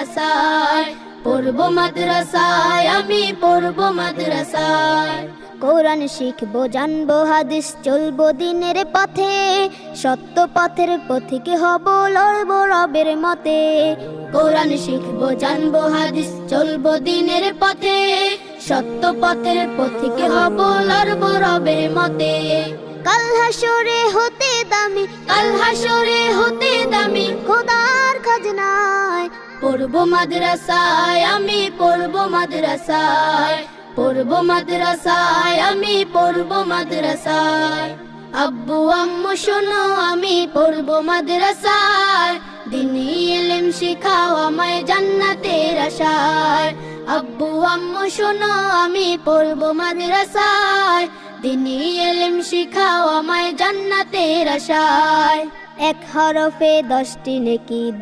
মাদ্রাসায়, পড়বো মাদ্রাসায়, আমি পড়বো মাদ্রাসায়। কোরআন শিখবো, জানবো হাদিস, চলবো দিনের পথে, সত্য পথের পথিক হব, লড়বো রবের মতে। কোরআন শিখবো, জানবো হাদিস, চলবো দিনের পথে, সত্য পথের পথিক হব, লড়বো রবের মতে। কাল হাসরে হতে দামি, কাল হাসরে হতে দামি, খোদার খাজনায়, পড়বো মাদ্রাসায়, আমি পড়বো মাদ্রাসায়, পড়বো মাদ্রাসায়, আমি পড়বো মাদ্রাসায়। আব্বু আম্মু শোনো, আমি পড়বো মাদ্রাসায়, দ্বীনি ইলম শিখাও আমায় জান্নাতের আশায়। আব্বু আম্মু শোনো, আমি পড়বো মাদ্রাসায়, দ্বীনি ইলম শিখাও আমায় জান্নাতের আশায়। এক হরফে 10টি নেকি